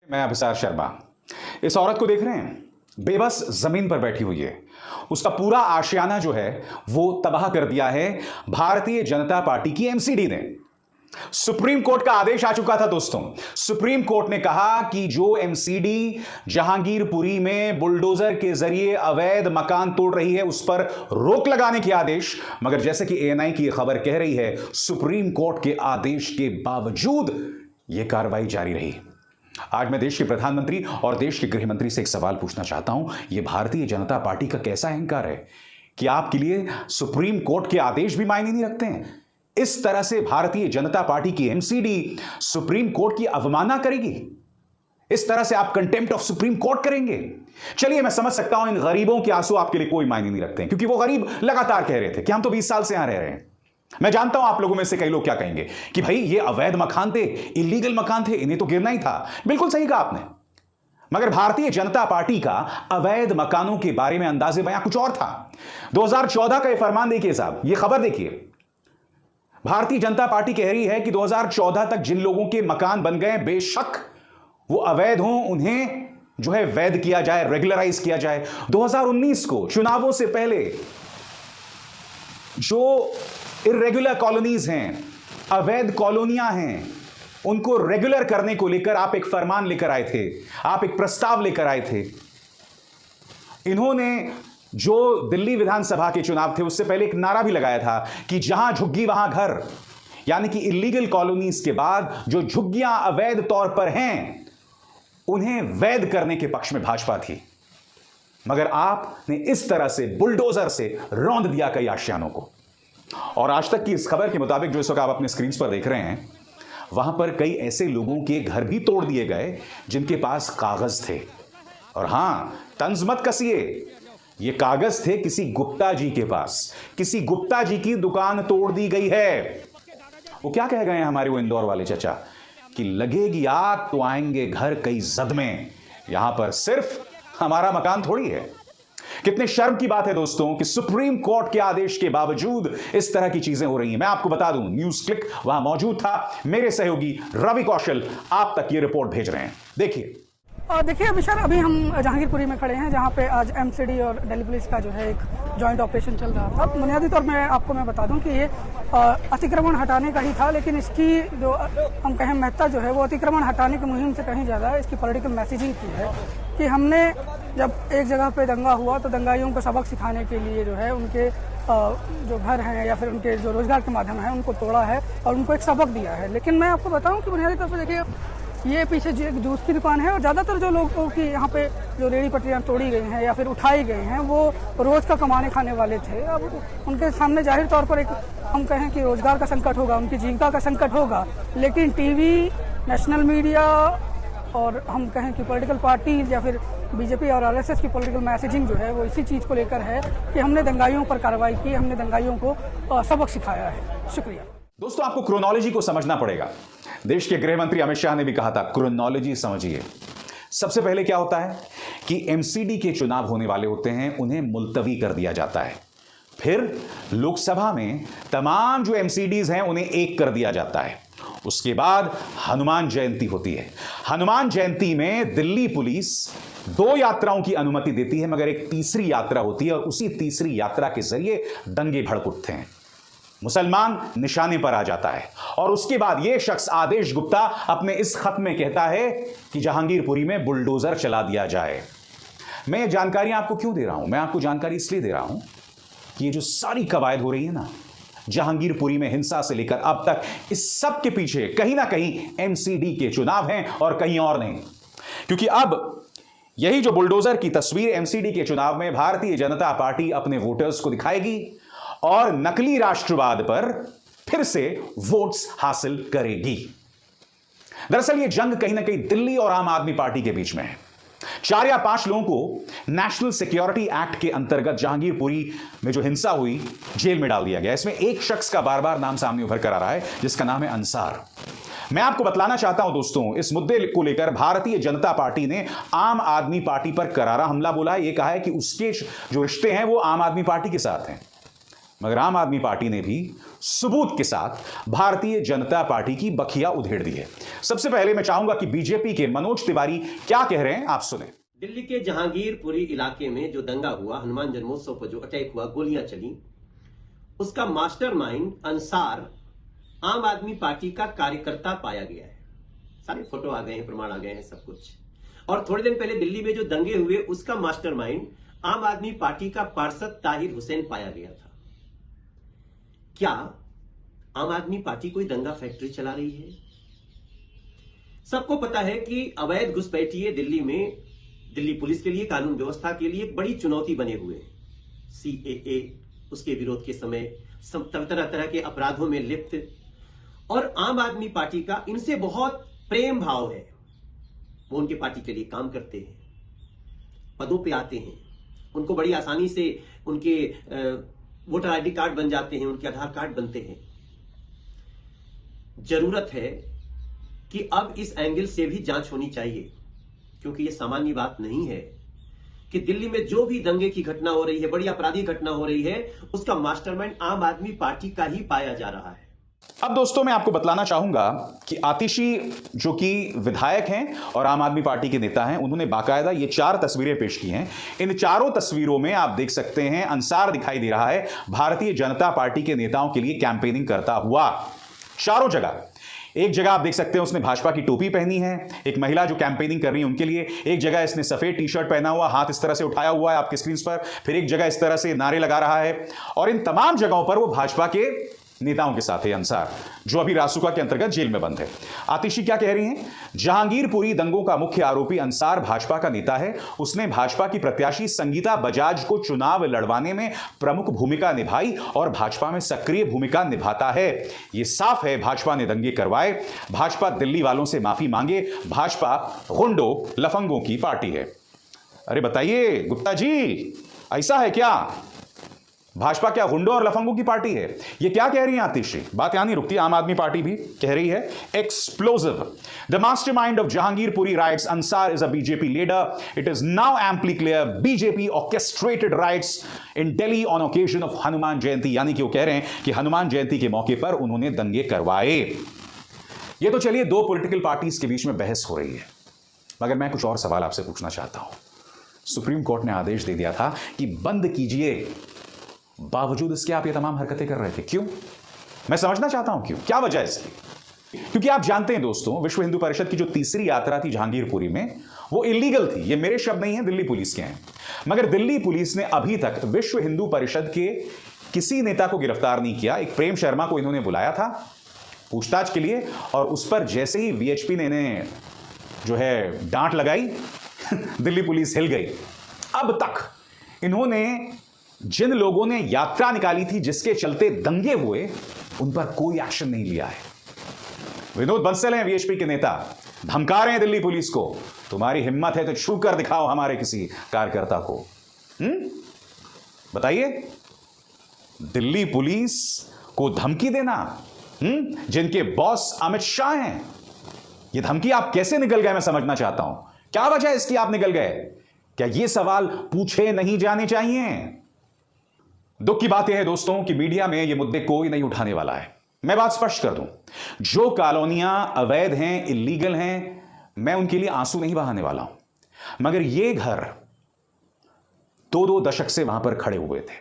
मैं अभिसार शर्मा। इस औरत को देख रहे हैं, बेबस जमीन पर बैठी हुई है। उसका पूरा आशियाना जो है वो तबाह कर दिया है भारतीय जनता पार्टी की एमसीडी ने। सुप्रीम कोर्ट का आदेश आ चुका था दोस्तों। सुप्रीम कोर्ट ने कहा कि जो एमसीडी जहांगीरपुरी में बुलडोजर के जरिए अवैध मकान तोड़ रही है उस पर रोक लगाने के आदेश, मगर जैसे कि एएनआई की खबर कह रही है, सुप्रीम कोर्ट के आदेश के बावजूद यह कार्रवाई जारी रही। आज मैं देश के प्रधानमंत्री और देश के गृह मंत्री से एक सवाल पूछना चाहता हूं। यह भारतीय जनता पार्टी का कैसा अहंकार है कि आपके लिए सुप्रीम कोर्ट के आदेश भी मायने नहीं रखते हैं। इस तरह से भारतीय जनता पार्टी की एमसीडी सुप्रीम कोर्ट की अवमानना करेगी। इस तरह से आप कंटेम्प्ट ऑफ सुप्रीम कोर्ट करेंगे। चलिए, मैं समझ सकता हूं इन गरीबों के आंसू आपके लिए कोई मायने नहीं रखते हैं, क्योंकि वो गरीब लगातार कह रहे थे कि हम तो 20 साल से यहां रह रहे हैं। मैं जानता हूं आप लोगों में से कई लोग क्या कहेंगे कि भाई ये अवैध मकान थे, इलीगल मकान थे, इन्हें तो गिरना ही था। बिल्कुल सही कहा आपने, मगर भारतीय जनता पार्टी का अवैध मकानों के बारे में अंदाजे बयां कुछ और था। 2014 का यह फरमान देखिए साहब, यह खबर देखिए। भारतीय जनता पार्टी कह रही है कि 2014 तक जिन लोगों के मकान बन गए, बेशक वो अवैध हों, उन्हें जो है वैध किया जाए, रेगुलराइज किया जाए। 2019 को चुनावों से पहले जो इर्रेगुलर कॉलोनीज हैं, अवैध कॉलोनियां हैं, उनको रेगुलर करने को लेकर आप एक फरमान लेकर आए थे, आप एक प्रस्ताव लेकर आए थे। इन्होंने जो दिल्ली विधानसभा के चुनाव थे उससे पहले एक नारा भी लगाया था कि जहां झुग्गी वहां घर, यानी कि इलीगल कॉलोनीज के बाद जो झुग्गियां अवैध तौर पर हैं उन्हें वैध करने के पक्ष में भाजपा थी। मगर आपने इस तरह से बुलडोजर से रौंद दिया कई आशियानों को। और आज तक की इस खबर के मुताबिक जो इस वक्त आप अपने स्क्रीन पर देख रहे हैं, वहां पर कई ऐसे लोगों के घर भी तोड़ दिए गए जिनके पास कागज थे। और हां, तंज मत कसिए, ये कागज थे किसी गुप्ता जी के पास। किसी गुप्ता जी की दुकान तोड़ दी गई है। वो क्या कह गए हैं हमारे वो इंदौर वाले चचा कि लगेगी आग तो आएंगे घर कई जद में। यहां पर सिर्फ हमारा मकान थोड़ी है। कितने शर्म की बात है दोस्तों कि सुप्रीम कोर्ट के आदेश के बावजूद इस तरह की चीजें हो रही हैं। मैं आपको बता दूं, न्यूज क्लिक वहां मौजूद था। मेरे सहयोगी रवि कौशल आप तक ये रिपोर्ट भेज रहे हैं, देखिए। देखिए अभिषेक, अभी हम जहांगीरपुरी में खड़े हैं जहां पे आज एमसीडी और दिल्ली पुलिस का जो है एक जॉइंट ऑपरेशन चल रहा था। बुनियादी तौर में आपको मैं बता दूं कि ये अतिक्रमण हटाने का ही था, लेकिन इसकी जो हम कहें महत्ता जो है वो अतिक्रमण हटाने की मुहिम से कहीं ज़्यादा इसकी पॉलिटिकल मैसेजिंग की है कि हमने जब एक जगह पे दंगा हुआ तो दंगाइयों को सबक सिखाने के लिए जो है उनके जो घर हैं या फिर उनके जो रोजगार के माध्यम है उनको तोड़ा है और उनको एक सबक दिया है। लेकिन मैं आपको बताऊं कि बुनियादी तौर पर देखिए, ये पीछे जो एक जूस की दुकान है और ज़्यादातर जो लोगों की यहाँ पे जो रेहड़ी पटरियाँ तोड़ी गई हैं या फिर उठाई गई हैं वो रोज़ का कमाने खाने वाले थे। अब उनके सामने जाहिर तौर पर एक हम कहें कि रोज़गार का संकट होगा, उनकी जीविका का संकट होगा। लेकिन टीवी, नेशनल मीडिया और हम कहें कि पॉलिटिकल पार्टी या फिर बीजेपी और आरएसएस की पॉलिटिकल मैसेजिंग जो है वो इसी चीज़ को लेकर है कि हमने दंगाइयों पर कार्रवाई की, हमने दंगाइयों को सबक सिखाया है। शुक्रिया दोस्तों, आपको क्रोनोलॉजी को समझना पड़ेगा। देश के गृह मंत्री अमित शाह ने भी कहा था, क्रोनोलॉजी समझिए। सबसे पहले क्या होता है कि एमसीडी के चुनाव होने वाले होते हैं, उन्हें मुलतवी कर दिया जाता है। फिर लोकसभा में तमाम जो एमसीडीज हैं उन्हें एक कर दिया जाता है। उसके बाद हनुमान जयंती होती है। हनुमान जयंती में दिल्ली पुलिस 2 यात्राओं की अनुमति देती है, मगर एक तीसरी यात्रा होती है और उसी तीसरी यात्रा के जरिए दंगे भड़क उठते हैं। मुसलमान निशाने पर आ जाता है और उसके बाद यह शख्स आदेश गुप्ता अपने इस खत में कहता है कि जहांगीरपुरी में बुलडोजर चला दिया जाए। मैं ये जानकारियां आपको क्यों दे रहा हूं? मैं आपको जानकारी इसलिए दे रहा हूं कि ये जो सारी कवायद हो रही है ना, जहांगीरपुरी में हिंसा से लेकर अब तक, इस सब के पीछे कहीं ना कहीं एमसीडी के चुनाव हैं और कहीं और नहीं। क्योंकि अब यही जो बुलडोजर की तस्वीर एमसीडी के चुनाव में भारतीय जनता पार्टी अपने वोटर्स को दिखाएगी और नकली राष्ट्रवाद पर फिर से वोट्स हासिल करेगी। दरअसल यह जंग कहीं ना कहीं दिल्ली और आम आदमी पार्टी के बीच में है। 4 या 5 लोगों को नेशनल सिक्योरिटी एक्ट के अंतर्गत जहांगीरपुरी में जो हिंसा हुई, जेल में डाल दिया गया। इसमें एक शख्स का बार बार नाम सामने उभर कर आ रहा है जिसका नाम है अंसार। मैं आपको बतलाना चाहता हूं दोस्तों, इस मुद्दे को लेकर भारतीय जनता पार्टी ने आम आदमी पार्टी पर करारा हमला बोला है। यह कहा है कि उसके जो रिश्ते हैं वो आम आदमी पार्टी के साथ हैं। मगर आम आदमी पार्टी ने भी सबूत के साथ भारतीय जनता पार्टी की बखिया उधेड़ दी है। सबसे पहले मैं चाहूंगा कि बीजेपी के मनोज तिवारी क्या कह रहे हैं, आप सुने। दिल्ली के जहांगीरपुरी इलाके में जो दंगा हुआ, हनुमान जन्मोत्सव पर जो अटैक हुआ, गोलियां चली, उसका मास्टरमाइंड अंसार आम आदमी पार्टी का कार्यकर्ता पाया गया है। सारे फोटो आ गए हैं, प्रमाण आ गए हैं, सब कुछ। और थोड़े दिन पहले दिल्ली में जो दंगे हुए, उसका मास्टरमाइंड आम आदमी पार्टी का पार्षद ताहिर हुसैन पाया गया था। क्या आम आदमी पार्टी कोई दंगा फैक्ट्री चला रही है? सबको पता है कि अवैध घुसपैठिए दिल्ली में, दिल्ली पुलिस के लिए, कानून व्यवस्था के लिए बड़ी चुनौती बने हुए हैं। सीएए, उसके विरोध के समय तरह तरह के अपराधों में लिप्त, और आम आदमी पार्टी का इनसे बहुत प्रेम भाव है। वो उनके पार्टी के लिए काम करते हैं, पदों पे आते हैं, उनको बड़ी आसानी से उनके वोटर आईडी कार्ड बन जाते हैं, उनके आधार कार्ड बनते हैं। जरूरत है कि अब इस एंगल से भी जांच होनी चाहिए, क्योंकि यह सामान्य बात नहीं है कि दिल्ली में जो भी दंगे की घटना हो रही है, बड़ी आपराधिक घटना हो रही है, उसका मास्टरमाइंड आम आदमी पार्टी का ही पाया जा रहा है। अब दोस्तों मैं आपको बतलाना चाहूंगा कि आतिशी जो कि विधायक हैं और आम आदमी पार्टी के नेता हैं, उन्होंने बाकायदा ये 4 तस्वीरें पेश की हैं। इन चारों तस्वीरों में आप देख सकते हैं अंसार दिखाई दे रहा है भारतीय जनता पार्टी के नेताओं के लिए कैंपेनिंग करता हुआ। चारों जगह, एक जगह आप देख सकते हैं उसने भाजपा की टोपी पहनी है, एक महिला जो कैंपेनिंग कर रही है उनके लिए, एक जगह इसने सफेद टी शर्ट पहना हुआ, हाथ इस तरह से उठाया हुआ है आपके स्क्रीन पर, फिर एक जगह इस तरह से नारे लगा रहा है, और इन तमाम जगहों पर वो भाजपा के नेताओं के साथ है अंसार, जो अभी रासुका के अंतर्गत जेल में बंद है। आतिशी क्या कह रही हैं? जहांगीरपुरी दंगों का मुख्य आरोपी अंसार भाजपा का नेता है। उसने भाजपा की प्रत्याशी संगीता बजाज को चुनाव लड़वाने में प्रमुख भूमिका निभाई और भाजपा में सक्रिय भूमिका निभाता है। यह साफ है भाजपा ने दंगे करवाए, भाजपा दिल्ली वालों से माफी मांगे, भाजपा गुंडों लफंगों की पार्टी है। अरे बताइए गुप्ता जी, ऐसा है क्या? भाजपा क्या गुंडों और लफंगों की पार्टी है? ये क्या कह रही है आतिशी? बात यहां नहीं रुकती, आम आदमी पार्टी भी कह रही है explosive. The mastermind of Jahangirpuri riots Ansar is a BJP leader. It is now amply clear BJP orchestrated riots in Delhi on occasion of Hanuman Jayanti. यानी कि वो कह रहे हैं कि हनुमान जयंती के मौके पर उन्होंने दंगे करवाए। ये तो चलिए 2 पॉलिटिकल पार्टीज के बीच में बहस हो रही है, मगर मैं कुछ और सवाल आपसे पूछना चाहता हूं। सुप्रीम कोर्ट ने आदेश दे दिया था कि बंद कीजिए, बावजूद इसके आप ये तमाम हरकतें कर रहे थे। क्यों? मैं समझना चाहता हूं क्यों, क्या वजह है इसकी? क्योंकि आप जानते हैं दोस्तों, विश्व हिंदू परिषद की जो तीसरी यात्रा थी जहांगीरपुरी में, वो इलीगल थी। ये मेरे शब्द नहीं है, दिल्ली पुलिस के हैं। मगर दिल्ली पुलिस ने अभी तक विश्व हिंदू परिषद के किसी नेता को गिरफ्तार नहीं किया। एक प्रेम शर्मा को इन्होंने बुलाया था पूछताछ के लिए, और उस पर जैसे ही वीएचपी ने इन्हें जो है डांट लगाई दिल्ली पुलिस हिल गई। अब तक इन्होंने जिन लोगों ने यात्रा निकाली थी जिसके चलते दंगे हुए, उन पर कोई एक्शन नहीं लिया है। विनोद बंसल हैं वीएचपी के नेता, धमका रहे हैं दिल्ली पुलिस को, तुम्हारी हिम्मत है तो छू कर दिखाओ हमारे किसी कार्यकर्ता को। बताइए, दिल्ली पुलिस को धमकी देना, जिनके बॉस अमित शाह हैं, यह धमकी आप कैसे निकल गए? मैं समझना चाहता हूं, क्या वजह है इसकी आप निकल गए? क्या यह सवाल पूछे नहीं जाने चाहिए? दुख की बात यह है दोस्तों कि मीडिया में ये मुद्दे कोई नहीं उठाने वाला है। मैं बात स्पष्ट कर दूं, जो कॉलोनियां अवैध हैं, इलीगल हैं, मैं उनके लिए आंसू नहीं बहाने वाला हूं, मगर ये घर 2-2 दशक से वहां पर खड़े हुए थे।